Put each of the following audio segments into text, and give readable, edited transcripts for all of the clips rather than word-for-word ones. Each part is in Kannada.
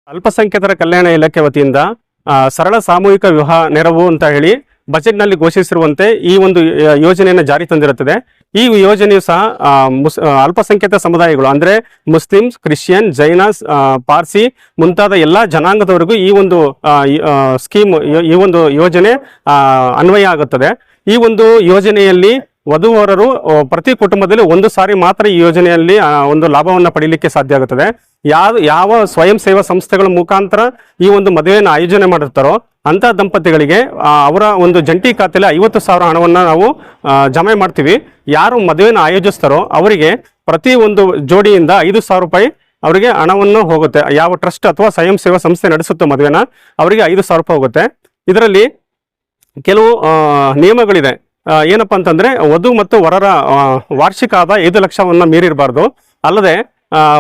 ಅಲ್ಪಸಂಖ್ಯಾತರ ಕಲ್ಯಾಣ ಇಲಾಖೆ ವತಿಯಿಂದ ಸರಳ ಸಾಮೂಹಿಕ ವಿವಾಹ ನೆರವು ಅಂತ ಹೇಳಿ ಬಜೆಟ್ನಲ್ಲಿ ಘೋಷಿಸಿರುವಂತೆ ಈ ಒಂದು ಯೋಜನೆಯನ್ನು ಜಾರಿ ತಂದಿರುತ್ತದೆ. ಈ ಯೋಜನೆಯು ಸಹ ಅಲ್ಪಸಂಖ್ಯಾತ ಸಮುದಾಯಗಳು ಅಂದ್ರೆ ಮುಸ್ಲಿಮ್ಸ್, ಕ್ರಿಶ್ಚಿಯನ್, ಜೈನಸ್, ಪಾರ್ಸಿ ಮುಂತಾದ ಎಲ್ಲ ಜನಾಂಗದವರಿಗೂ ಈ ಒಂದು ಸ್ಕೀಮ್, ಈ ಒಂದು ಯೋಜನೆ ಅನ್ವಯ ಆಗುತ್ತದೆ. ಈ ಒಂದು ಯೋಜನೆಯಲ್ಲಿ ವಧುವರರು ಪ್ರತಿ ಕುಟುಂಬದಲ್ಲಿ ಒಂದು ಸಾರಿ ಮಾತ್ರ ಈ ಯೋಜನೆಯಲ್ಲಿ ಒಂದು ಲಾಭವನ್ನು ಪಡೀಲಿಕ್ಕೆ ಸಾಧ್ಯ ಆಗುತ್ತದೆ. ಯಾವ ಸ್ವಯಂ ಸೇವಾ ಸಂಸ್ಥೆಗಳ ಮುಖಾಂತರ ಈ ಒಂದು ಮದುವೆಯನ್ನು ಆಯೋಜನೆ ಮಾಡಿರ್ತಾರೋ ಅಂತ ದಂಪತಿಗಳಿಗೆ ಅವರ ಒಂದು ಜಂಟಿ ಖಾತೆಯಲ್ಲಿ 50,000 ಹಣವನ್ನು ನಾವು ಜಮೆ ಮಾಡ್ತೀವಿ. ಯಾರು ಮದುವೆಯನ್ನು ಆಯೋಜಿಸ್ತಾರೋ ಅವರಿಗೆ ಪ್ರತಿ ಒಂದು ಜೋಡಿಯಿಂದ 5,000 ರೂಪಾಯಿ ಅವರಿಗೆ ಹಣವನ್ನು ಹೋಗುತ್ತೆ. ಯಾವ ಟ್ರಸ್ಟ್ ಅಥವಾ ಸ್ವಯಂ ಸೇವಾ ಸಂಸ್ಥೆ ನಡೆಸುತ್ತೋ ಮದುವೆನ ಅವರಿಗೆ 5,000 ರೂಪಾಯಿ ಹೋಗುತ್ತೆ. ಇದರಲ್ಲಿ ಕೆಲವು ನಿಯಮಗಳಿದೆ. ಏನಪ್ಪಾ ಅಂತಂದ್ರೆ ವಧು ಮತ್ತು ವರರ ವಾರ್ಷಿಕ ಆದಾಯ 5 ಲಕ್ಷವನ್ನು ಮೀರಿರಬಾರ್ದು. ಅಲ್ಲದೆ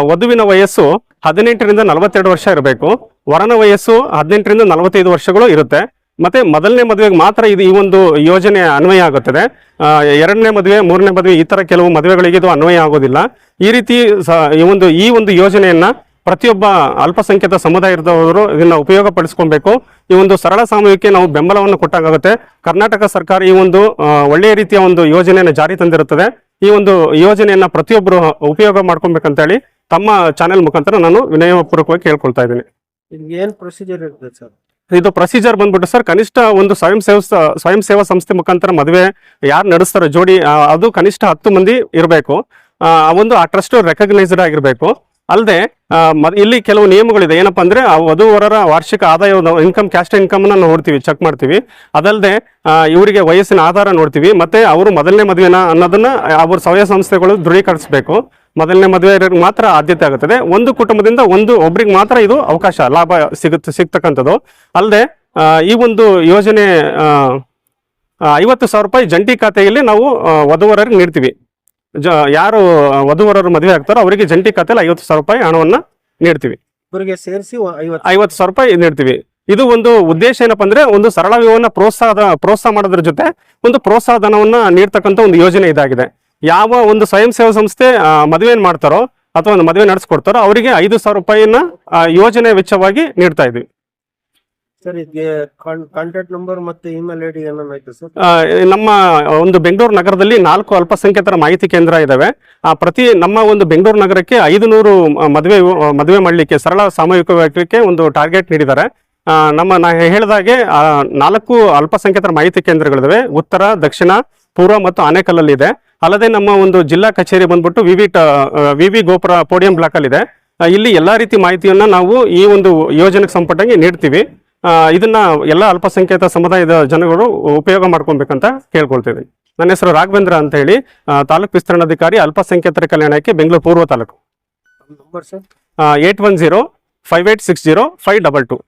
ವಧುವಿನ ವಯಸ್ಸು 18ರಿಂದ 42 ವರ್ಷ ಇರಬೇಕು. ವರನ ವಯಸ್ಸು 18ರಿಂದ 45 ವರ್ಷಗಳು ಇರುತ್ತೆ. ಮತ್ತೆ ಮೊದಲನೇ ಮದುವೆಗೆ ಮಾತ್ರ ಇದು ಈ ಒಂದು ಯೋಜನೆ ಅನ್ವಯ ಆಗುತ್ತದೆ. ಎರಡನೇ ಮದುವೆ, ಮೂರನೇ ಮದುವೆ ಈ ತರ ಕೆಲವು ಮದುವೆಗಳಿಗೆ ಇದು ಅನ್ವಯ ಆಗೋದಿಲ್ಲ. ಈ ರೀತಿ ಈ ಒಂದು ಯೋಜನೆಯನ್ನ ಪ್ರತಿಯೊಬ್ಬ ಅಲ್ಪಸಂಖ್ಯಾತ ಸಮುದಾಯದವರು ಇದನ್ನ ಉಪಯೋಗ ಪಡಿಸ್ಕೊಬೇಕು. ಈ ಒಂದು ಸರಳ ಸಾಮೂಹಿಕ ನಾವು ಬೆಂಬಲವನ್ನು ಕೊಟ್ಟಾಗುತ್ತೆ. ಕರ್ನಾಟಕ ಸರ್ಕಾರ ಈ ಒಂದು ಒಳ್ಳೆಯ ರೀತಿಯ ಒಂದು ಯೋಜನೆಯನ್ನು ಜಾರಿ ತಂದಿರುತ್ತದೆ. ಈ ಒಂದು ಯೋಜನೆಯನ್ನ ಪ್ರತಿಯೊಬ್ಬರು ಉಪಯೋಗ ಮಾಡ್ಕೊಬೇಕಂತ ಹೇಳಿ ತಮ್ಮ ಚಾನೆಲ್ ಮುಖಾಂತರ ನಾನು ವಿನಯಪೂರ್ವಕವಾಗಿ ಕೇಳ್ಕೊಳ್ತಾ ಇದ್ದೀನಿ. ಏನ್ ಪ್ರೊಸೀಜರ್ ಇರುತ್ತೆ ಸರ್? ಇದು ಪ್ರೊಸೀಜರ್ ಬಂದ್ಬಿಟ್ಟು ಸರ್, ಕನಿಷ್ಠ ಒಂದು ಸ್ವಯಂ ಸೇವಾ ಸಂಸ್ಥೆ ಮುಖಾಂತರ ಮದುವೆ ಯಾರು ನಡೆಸ್ತಾರೋ ಜೋಡಿ ಅದು ಕನಿಷ್ಠ 10 ಮಂದಿ ಇರಬೇಕು. ಆ ಟ್ರಸ್ಟ್ ರೆಕಗ್ನೈಸ್ಡ್ ಆಗಿರ್ಬೇಕು. ಅಲ್ಲದೆ ಇಲ್ಲಿ ಕೆಲವು ನಿಯಮಗಳಿದೆ. ಏನಪ್ಪಾ ಅಂದ್ರೆ ವಧುವರರ ವಾರ್ಷಿಕ ಆದಾಯ ಇನ್ಕಮ್, ಕ್ಯಾಸ್ಟ್ ಇನ್ಕಮ್ ನಾವು ನೋಡ್ತೀವಿ, ಚೆಕ್ ಮಾಡ್ತೀವಿ. ಅದಲ್ಲದೆ ಇವರಿಗೆ ವಯಸ್ಸಿನ ಆಧಾರ ನೋಡ್ತೀವಿ. ಮತ್ತೆ ಅವರು ಮೊದಲನೇ ಮದುವೆನ ಅನ್ನೋದನ್ನ ಅವ್ರ ಸ್ವಯಂ ಸಂಸ್ಥೆಗಳು ದೃಢೀಕರಿಸಬೇಕು. ಮೊದಲನೇ ಮದುವೆ ಮಾತ್ರ ಆದ್ಯತೆ ಆಗುತ್ತದೆ. ಒಂದು ಕುಟುಂಬದಿಂದ ಒಬ್ರಿಗೆ ಮಾತ್ರ ಇದು ಅವಕಾಶ, ಲಾಭ ಸಿಗ್ತಕ್ಕಂಥದ್ದು. ಅಲ್ಲದೆ ಈ ಒಂದು ಯೋಜನೆ 50,000 ರೂಪಾಯಿ ಜಂಟಿ ಖಾತೆಯಲ್ಲಿ ನಾವು ವಧುವರರಿಗೆ ನೀಡ್ತೀವಿ. ಯಾರು ವಧುವರರು ಮದುವೆ ಆಗ್ತಾರೋ ಅವರಿಗೆ ಜಂಟಿ ಖಾತೆಯಲ್ಲಿ 50,000 ರೂಪಾಯಿ ಹಣವನ್ನ ನೀಡ್ತೀವಿ. ಇವರಿಗೆ ಸೇರಿಸಿ 50,000 ರೂಪಾಯಿ ನೀಡ್ತೀವಿ. ಇದು ಒಂದು ಉದ್ದೇಶ ಏನಪ್ಪಾ ಅಂದ್ರೆ ಒಂದು ಸರಳ ವಿವಾಹವನ್ನ ಪ್ರೋತ್ಸಾಹ ಮಾಡೋದ್ರ ಜೊತೆ ಒಂದು ಪ್ರೋತ್ಸಾಹ ಧನವನ್ನ ನೀಡ್ತಕ್ಕಂಥ ಒಂದು ಯೋಜನೆ ಇದಾಗಿದೆ. ಯಾವ ಒಂದು ಸ್ವಯಂ ಸೇವಾ ಸಂಸ್ಥೆ ಮದುವೆಯನ್ನು ಮಾಡ್ತಾರೋ ಅಥವಾ ಒಂದು ಮದುವೆ ನಡೆಸ್ಕೊಡ್ತಾರೋ ಅವರಿಗೆ 5,000 ರೂಪಾಯಿನ ಯೋಜನೆ ವೆಚ್ಚವಾಗಿ ನೀಡ್ತಾ ಇದ್ವಿ. ಸರ್, ಇದಕ್ಕೆ ಕಾಂಟ್ಯಾಕ್ಟ್ ನಂಬರ್ ಮತ್ತೆ ಇಮೇಲ್ ಐಡಿ ಏನಾಯ್ತು ಸರ್? ನಮ್ಮ ಒಂದು ಬೆಂಗಳೂರು ನಗರದಲ್ಲಿ 4 ಅಲ್ಪಸಂಖ್ಯಾತರ ಮಾಹಿತಿ ಕೇಂದ್ರ ಇದಾವೆ. ನಮ್ಮ ಒಂದು ಬೆಂಗಳೂರು ನಗರಕ್ಕೆ 500 ಮದುವೆ ಮಾಡಲಿಕ್ಕೆ ಸರಳ ಸಾಮೂಹಿಕಕ್ಕೆ ಒಂದು ಟಾರ್ಗೆಟ್ ನೀಡಿದ್ದಾರೆ. ನಾ ಹೇಳಿದಾಗೆ 4 ಅಲ್ಪಸಂಖ್ಯಾತರ ಮಾಹಿತಿ ಕೇಂದ್ರಗಳಿದಾವೆ. ಉತ್ತರ, ದಕ್ಷಿಣ, ಪೂರ್ವ ಮತ್ತು ಆನೇಕಲ್ಲಲ್ಲಿ ಇದೆ. ಅಲ್ಲದೆ ನಮ್ಮ ಒಂದು ಜಿಲ್ಲಾ ಕಚೇರಿ ಬಂದ್ಬಿಟ್ಟು ವಿವಿ ಗೋಪುರ ಪೋಡಿಯಂ ಬ್ಲಾಕ್ ಅಲ್ಲಿ ಇದೆ. ಇಲ್ಲಿ ಎಲ್ಲಾ ರೀತಿ ಮಾಹಿತಿಯನ್ನ ನಾವು ಈ ಒಂದು ಯೋಜನೆಗೆ ಸಂಪಟ್ಟಂಗೆ ನೀಡ್ತೀವಿ. ಇದನ್ನ ಎಲ್ಲ ಅಲ್ಪಸಂಖ್ಯಾತ ಸಮುದಾಯದ ಜನಗಳು ಉಪಯೋಗ ಮಾಡ್ಕೊಬೇಕಂತ ಕೇಳ್ಕೊಳ್ತಿದ್ದೀನಿ. ನನ್ನ ಹೆಸರು ರಾಘವೇಂದ್ರ ಅಂತ ಹೇಳಿ, ತಾಲೂಕು ವಿಸ್ತರಣಾಧಿಕಾರಿ ಅಲ್ಪಸಂಖ್ಯಾತರ ಕಲ್ಯಾಣಕ್ಕೆ ಬೆಂಗಳೂರು ಪೂರ್ವ ತಾಲೂಕು. Number sir 810-5860-522.